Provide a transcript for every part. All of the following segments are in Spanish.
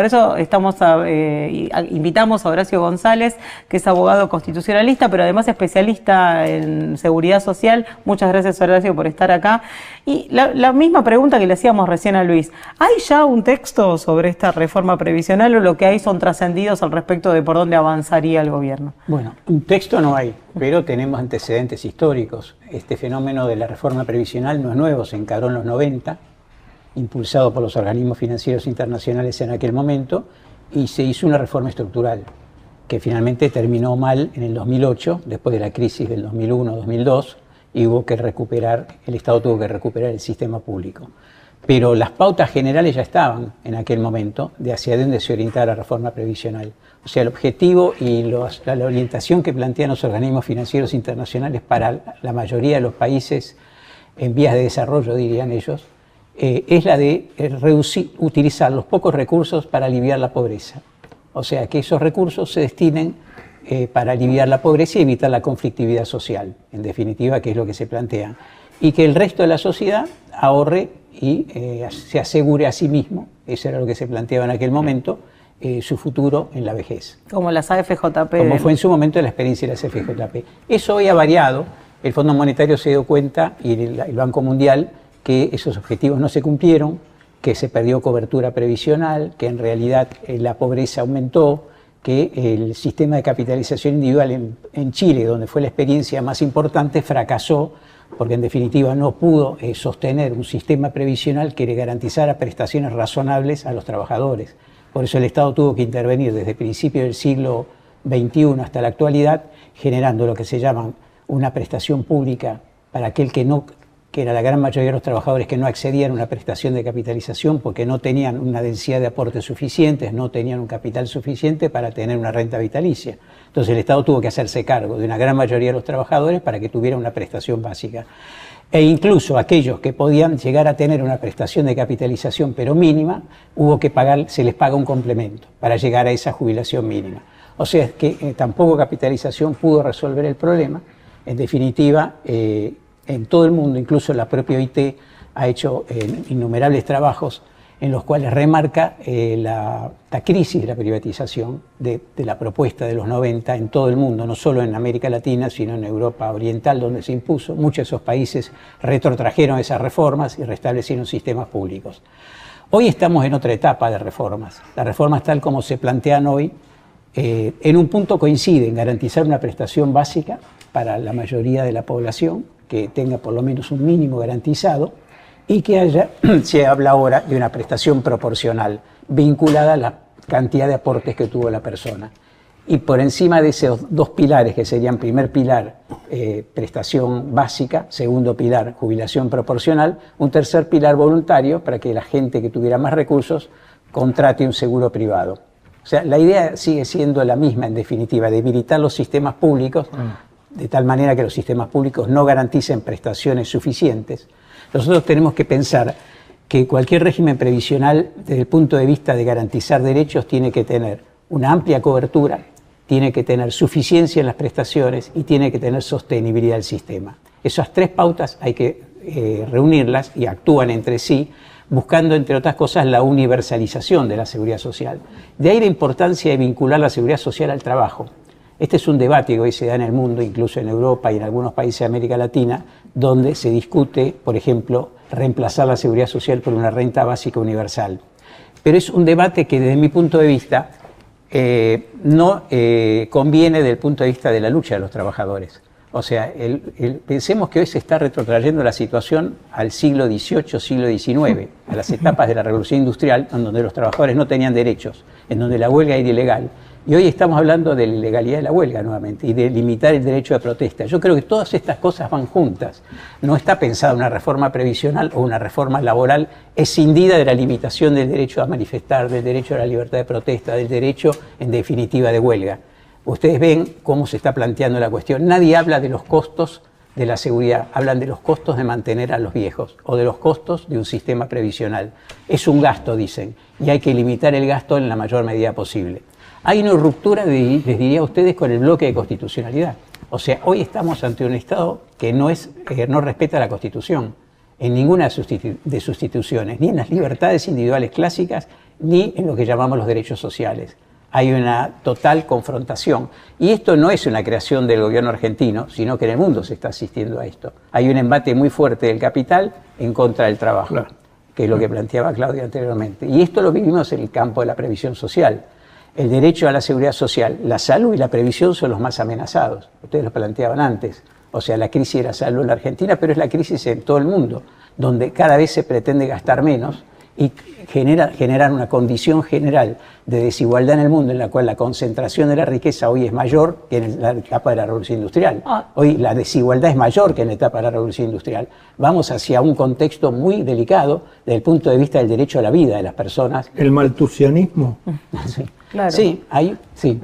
Por eso invitamos a Horacio González, que es abogado constitucionalista, pero además especialista en seguridad social. Muchas gracias, Horacio, por estar acá. Y la misma pregunta que le hacíamos recién a Luis. ¿Hay ya un texto sobre esta reforma previsional o lo que hay son trascendidos al respecto de por dónde avanzaría el gobierno? Bueno, un texto no hay, pero tenemos antecedentes históricos. Este fenómeno de la reforma previsional no es nuevo, se encaró en los 90, impulsado por los organismos financieros internacionales en aquel momento, y se hizo una reforma estructural que finalmente terminó mal en el 2008, después de la crisis del 2001-2002, y el Estado tuvo que recuperar el sistema público. Pero las pautas generales ya estaban en aquel momento de hacia dónde se orientaba la reforma previsional. O sea, el objetivo y la orientación que plantean los organismos financieros internacionales para la mayoría de los países en vías de desarrollo, dirían ellos, es la de utilizar los pocos recursos para aliviar la pobreza. O sea, que esos recursos se destinen para aliviar la pobreza y evitar la conflictividad social, en definitiva, que es lo que se plantea. Y que el resto de la sociedad ahorre y se asegure a sí mismo, eso era lo que se planteaba en aquel momento, su futuro en la vejez. Como las AFJP. Como fue en su momento la experiencia de las AFJP. Eso hoy ha variado, el Fondo Monetario se dio cuenta, y el Banco Mundial, que esos objetivos no se cumplieron, que se perdió cobertura previsional, que en realidad la pobreza aumentó, que el sistema de capitalización individual en Chile, donde fue la experiencia más importante, fracasó, porque en definitiva no pudo sostener un sistema previsional que le garantizara prestaciones razonables a los trabajadores. Por eso el Estado tuvo que intervenir desde principios del siglo XXI hasta la actualidad, generando lo que se llama una prestación pública para aquel que era la gran mayoría de los trabajadores que no accedían a una prestación de capitalización porque no tenían una densidad de aportes suficientes, no tenían un capital suficiente para tener una renta vitalicia. Entonces el Estado tuvo que hacerse cargo de una gran mayoría de los trabajadores para que tuvieran una prestación básica. E incluso aquellos que podían llegar a tener una prestación de capitalización pero mínima, se les paga un complemento para llegar a esa jubilación mínima. O sea, es que tampoco capitalización pudo resolver el problema. En definitiva, en todo el mundo, incluso la propia OIT ha hecho innumerables trabajos en los cuales remarca la crisis de la privatización de la propuesta de los 90 en todo el mundo, no solo en América Latina, sino en Europa Oriental, donde se impuso. Muchos de esos países retrotrajeron esas reformas y restablecieron sistemas públicos. Hoy estamos en otra etapa de reformas. Las reformas tal como se plantean hoy, en un punto coinciden, garantizar una prestación básica para la mayoría de la población, que tenga por lo menos un mínimo garantizado, y que se habla ahora de una prestación proporcional, vinculada a la cantidad de aportes que tuvo la persona. Y por encima de esos dos pilares, que serían primer pilar, prestación básica, segundo pilar, jubilación proporcional, un tercer pilar voluntario para que la gente que tuviera más recursos contrate un seguro privado. O sea, la idea sigue siendo la misma, en definitiva, debilitar los sistemas públicos, de tal manera que los sistemas públicos no garanticen prestaciones suficientes. Nosotros tenemos que pensar que cualquier régimen previsional, desde el punto de vista de garantizar derechos, tiene que tener una amplia cobertura, tiene que tener suficiencia en las prestaciones y tiene que tener sostenibilidad del sistema. Esas tres pautas hay que reunirlas y actúan entre sí, buscando, entre otras cosas, la universalización de la seguridad social. De ahí la importancia de vincular la seguridad social al trabajo. Este es un debate que hoy se da en el mundo, incluso en Europa y en algunos países de América Latina, donde se discute, por ejemplo, reemplazar la seguridad social por una renta básica universal. Pero es un debate que, desde mi punto de vista, no conviene desde el punto de vista de la lucha de los trabajadores. O sea, pensemos que hoy se está retrotrayendo la situación al siglo XVIII, siglo XIX, a las etapas de la Revolución Industrial, en donde los trabajadores no tenían derechos, en donde la huelga era ilegal. Y hoy estamos hablando de la ilegalidad de la huelga nuevamente y de limitar el derecho de protesta. Yo creo que todas estas cosas van juntas. No está pensada una reforma previsional o una reforma laboral escindida de la limitación del derecho a manifestar, del derecho a la libertad de protesta, del derecho, en definitiva, de huelga. Ustedes ven cómo se está planteando la cuestión. Nadie habla de los costos de la seguridad, hablan de los costos de mantener a los viejos o de los costos de un sistema previsional. Es un gasto, dicen, y hay que limitar el gasto en la mayor medida posible. Hay una ruptura, les diría a ustedes, con el bloque de constitucionalidad. O sea, hoy estamos ante un Estado que no respeta la Constitución en ninguna de sus instituciones, ni en las libertades individuales clásicas, ni en lo que llamamos los derechos sociales. Hay una total confrontación. Y esto no es una creación del gobierno argentino, sino que en el mundo se está asistiendo a esto. Hay un embate muy fuerte del capital en contra del trabajo, claro, que es lo que planteaba Claudia anteriormente. Y esto lo vivimos en el campo de la previsión social. El derecho a la seguridad social, la salud y la previsión son los más amenazados. Ustedes lo planteaban antes. O sea, la crisis de la salud en la Argentina, pero es la crisis en todo el mundo, donde cada vez se pretende gastar menos y generar una condición general de desigualdad en el mundo en la cual la concentración de la riqueza hoy es mayor que en la etapa de la Revolución Industrial. Hoy la desigualdad es mayor que en la etapa de la Revolución Industrial. Vamos hacia un contexto muy delicado desde el punto de vista del derecho a la vida de las personas. ¿El maltusianismo? Sí. Claro. Sí, sí.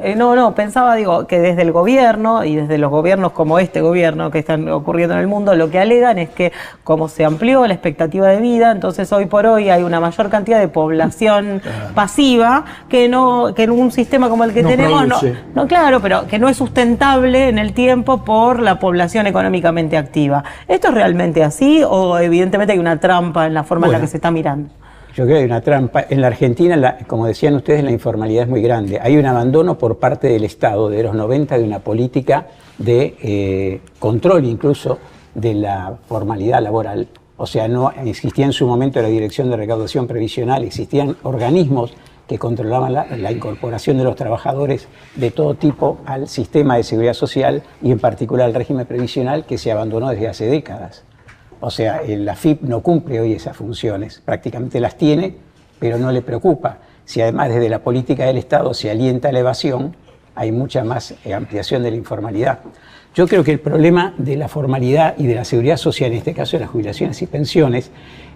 Pensaba, que desde el gobierno y desde los gobiernos como este gobierno que están ocurriendo en el mundo, lo que alegan es que como se amplió la expectativa de vida, entonces hoy por hoy hay una mayor cantidad de población pasiva que en un sistema como el que tenemos, claro, pero que no es sustentable en el tiempo por la población económicamente activa. ¿Esto es realmente así o evidentemente hay una trampa en la forma en la que se está mirando? Yo creo que hay una trampa. En la Argentina, como decían ustedes, la informalidad es muy grande. Hay un abandono por parte del Estado de los 90 de una política de control incluso de la formalidad laboral. O sea, no existía en su momento la Dirección de Recaudación Previsional, existían organismos que controlaban la incorporación de los trabajadores de todo tipo al sistema de seguridad social y en particular al régimen previsional que se abandonó desde hace décadas. O sea, la AFIP no cumple hoy esas funciones, prácticamente las tiene, pero no le preocupa. Si además desde la política del Estado se alienta la evasión, hay mucha más ampliación de la informalidad. Yo creo que el problema de la formalidad y de la seguridad social, en este caso de las jubilaciones y pensiones,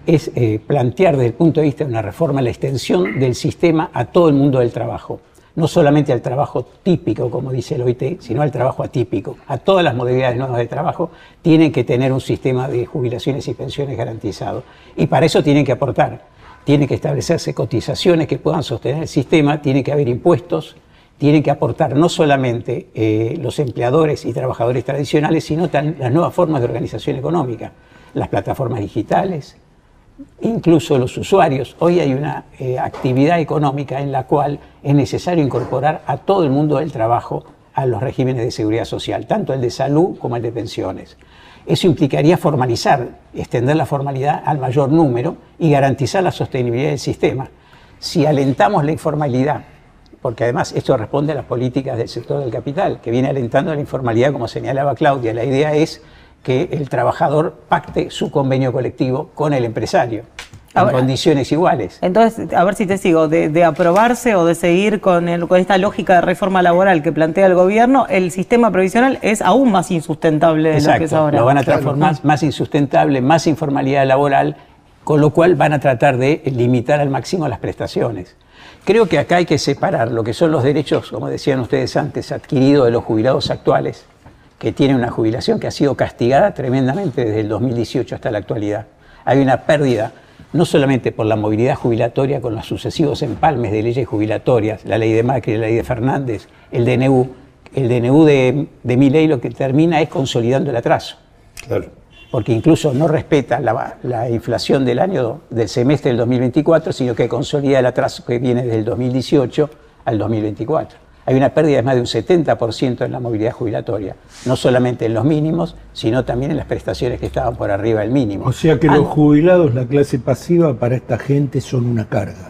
es plantear desde el punto de vista de una reforma la extensión del sistema a todo el mundo del trabajo. No solamente al trabajo típico, como dice el OIT, sino al trabajo atípico. A todas las modalidades nuevas de trabajo tienen que tener un sistema de jubilaciones y pensiones garantizado. Y para eso tienen que aportar. Tienen que establecerse cotizaciones que puedan sostener el sistema, tiene que haber impuestos, tienen que aportar no solamente los empleadores y trabajadores tradicionales, sino las nuevas formas de organización económica, las plataformas digitales, incluso los usuarios. Hoy hay una actividad económica en la cual es necesario incorporar a todo el mundo del trabajo a los regímenes de seguridad social, tanto el de salud como el de pensiones. Eso implicaría formalizar, extender la formalidad al mayor número y garantizar la sostenibilidad del sistema. Si alentamos la informalidad, porque además esto responde a las políticas del sector del capital, que viene alentando la informalidad, como señalaba Claudia, la idea es que el trabajador pacte su convenio colectivo con el empresario en condiciones iguales. Entonces, a ver si te sigo, de aprobarse o de seguir con esta lógica de reforma laboral que plantea el gobierno, el sistema previsional es aún más insustentable de lo que es ahora. Lo van a transformar más insustentable, más informalidad laboral, con lo cual van a tratar de limitar al máximo las prestaciones. Creo que acá hay que separar lo que son los derechos, como decían ustedes antes, adquiridos de los jubilados actuales, que tienen una jubilación que ha sido castigada tremendamente desde el 2018 hasta la actualidad. Hay una pérdida, no solamente por la movilidad jubilatoria con los sucesivos empalmes de leyes jubilatorias, la ley de Macri, la ley de Fernández, el DNU. El DNU de Milei lo que termina es consolidando el atraso. Claro. Porque incluso no respeta la inflación del semestre del 2024, sino que consolida el atraso que viene desde el 2018 al 2024. Hay una pérdida de más de un 70% en la movilidad jubilatoria, no solamente en los mínimos, sino también en las prestaciones que estaban por arriba del mínimo. O sea que los jubilados, la clase pasiva, para esta gente son una carga.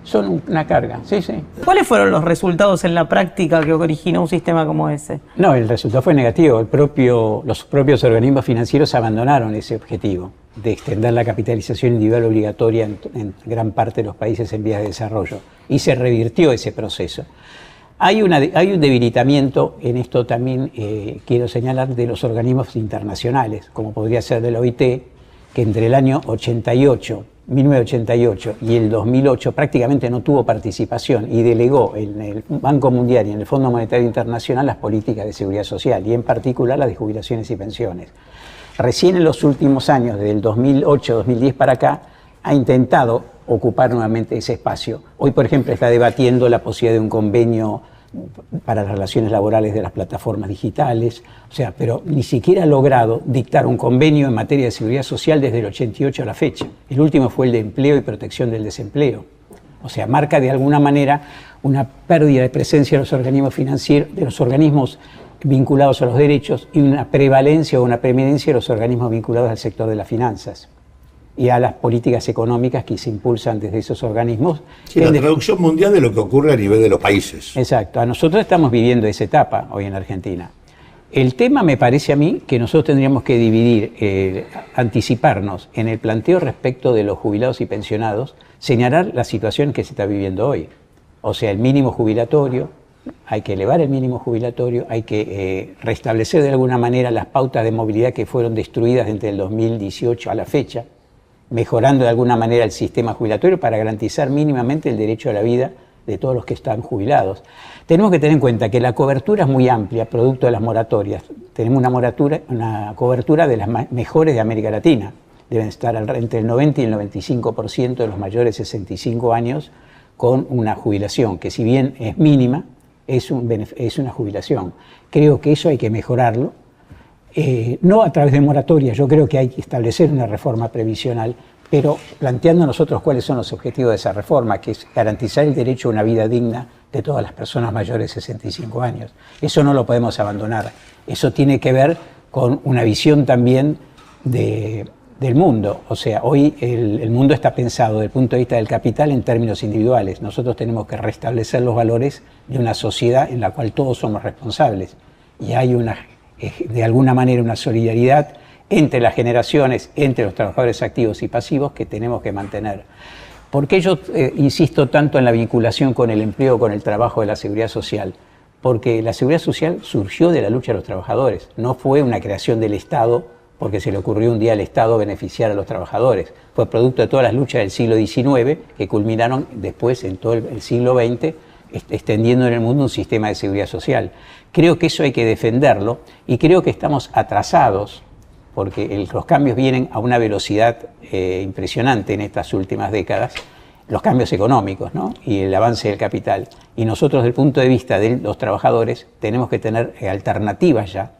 Son una carga, sí, sí. ¿Cuáles fueron los resultados en la práctica que originó un sistema como ese? No, el resultado fue negativo. Los propios organismos financieros abandonaron ese objetivo de extender la capitalización individual obligatoria en gran parte de los países en vías de desarrollo. Y se revirtió ese proceso. Hay un debilitamiento en esto también, quiero señalar, de los organismos internacionales, como podría ser del OIT, que entre el año 1988 y el 2008 prácticamente no tuvo participación y delegó en el Banco Mundial y en el Fondo Monetario Internacional las políticas de seguridad social y en particular las de jubilaciones y pensiones. Recién en los últimos años, desde el 2008-2010 para acá, ha intentado ocupar nuevamente ese espacio. Hoy, por ejemplo, está debatiendo la posibilidad de un convenio para las relaciones laborales de las plataformas digitales, pero ni siquiera ha logrado dictar un convenio en materia de seguridad social desde el 88 a la fecha. El último fue el de empleo y protección del desempleo. O sea, marca de alguna manera una pérdida de presencia de los organismos financieros, de los organismos vinculados a los derechos, y una prevalencia o una preeminencia de los organismos vinculados al sector de las finanzas y a las políticas económicas que se impulsan desde esos organismos. Sí, la traducción mundial de lo que ocurre a nivel de los países. Exacto. Nosotros estamos viviendo esa etapa hoy en Argentina. El tema, me parece a mí, que nosotros tendríamos que dividir, anticiparnos en el planteo respecto de los jubilados y pensionados, señalar la situación que se está viviendo hoy. O sea, el mínimo jubilatorio, hay que elevar el mínimo jubilatorio, hay que restablecer de alguna manera las pautas de movilidad que fueron destruidas entre el 2018 a la fecha, mejorando de alguna manera el sistema jubilatorio para garantizar mínimamente el derecho a la vida de todos los que están jubilados. Tenemos que tener en cuenta que la cobertura es muy amplia, producto de las moratorias. Tenemos una cobertura de las mejores de América Latina. Deben estar entre el 90 y el 95% de los mayores de 65 años con una jubilación, que si bien es mínima, es una jubilación. Creo que eso hay que mejorarlo. No a través de moratorias, yo creo que hay que establecer una reforma previsional, pero planteando nosotros cuáles son los objetivos de esa reforma, que es garantizar el derecho a una vida digna de todas las personas mayores de 65 años. Eso no lo podemos abandonar. Eso tiene que ver con una visión también del mundo. O sea, hoy el mundo está pensado desde el punto de vista del capital en términos individuales. Nosotros tenemos que restablecer los valores de una sociedad en la cual todos somos responsables. Y hay de alguna manera una solidaridad entre las generaciones, entre los trabajadores activos y pasivos que tenemos que mantener. ¿Por qué yo insisto tanto en la vinculación con el empleo, con el trabajo de la seguridad social? Porque la seguridad social surgió de la lucha de los trabajadores, no fue una creación del Estado porque se le ocurrió un día al Estado beneficiar a los trabajadores. Fue producto de todas las luchas del siglo XIX que culminaron después en todo el siglo XX, extendiendo en el mundo un sistema de seguridad social. Creo que eso hay que defenderlo y creo que estamos atrasados porque los cambios vienen a una velocidad impresionante en estas últimas décadas, los cambios económicos, ¿no? Y el avance del capital. Y nosotros, desde el punto de vista de los trabajadores, tenemos que tener alternativas ya.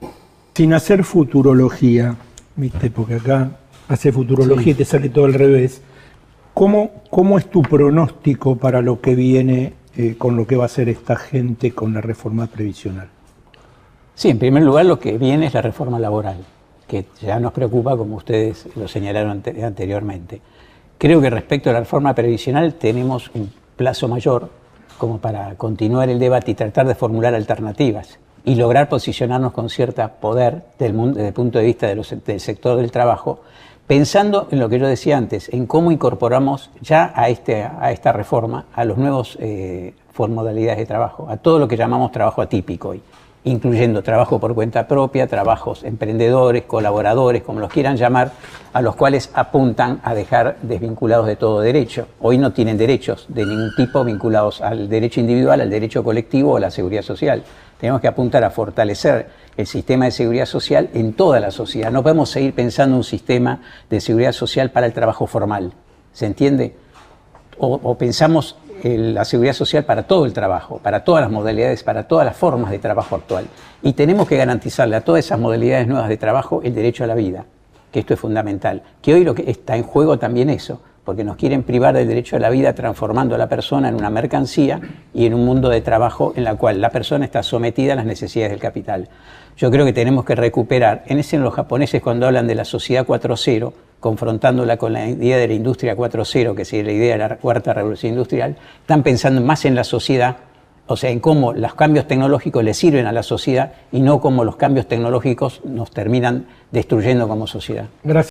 Sin hacer futurología, ¿viste? Porque acá hace futurología y te sale todo al revés. ¿Cómo es tu pronóstico para lo que viene con lo que va a hacer esta gente con la reforma previsional? Sí, en primer lugar lo que viene es la reforma laboral, que ya nos preocupa, como ustedes lo señalaron anteriormente. Creo que respecto a la reforma previsional tenemos un plazo mayor como para continuar el debate y tratar de formular alternativas y lograr posicionarnos con cierto poder desde el punto de vista del sector del trabajo, pensando en lo que yo decía antes, en cómo incorporamos ya a esta reforma a los nuevos modalidades de trabajo, a todo lo que llamamos trabajo atípico hoy, incluyendo trabajo por cuenta propia, trabajos emprendedores, colaboradores, como los quieran llamar, a los cuales apuntan a dejar desvinculados de todo derecho. Hoy no tienen derechos de ningún tipo vinculados al derecho individual, al derecho colectivo o a la seguridad social. Tenemos que apuntar a fortalecer el sistema de seguridad social en toda la sociedad. No podemos seguir pensando un sistema de seguridad social para el trabajo formal, ¿se entiende? O pensamos la seguridad social para todo el trabajo, para todas las modalidades, para todas las formas de trabajo actual. Y tenemos que garantizarle a todas esas modalidades nuevas de trabajo el derecho a la vida, que esto es fundamental. Que hoy lo que está en juego también eso, porque nos quieren privar del derecho a la vida transformando a la persona en una mercancía y en un mundo de trabajo en la cual la persona está sometida a las necesidades del capital. Yo creo que tenemos que recuperar, los japoneses cuando hablan de la sociedad 4.0, confrontándola con la idea de la industria 4.0, que sería la idea de la cuarta revolución industrial, están pensando más en la sociedad, o sea, en cómo los cambios tecnológicos le sirven a la sociedad y no cómo los cambios tecnológicos nos terminan destruyendo como sociedad. Gracias.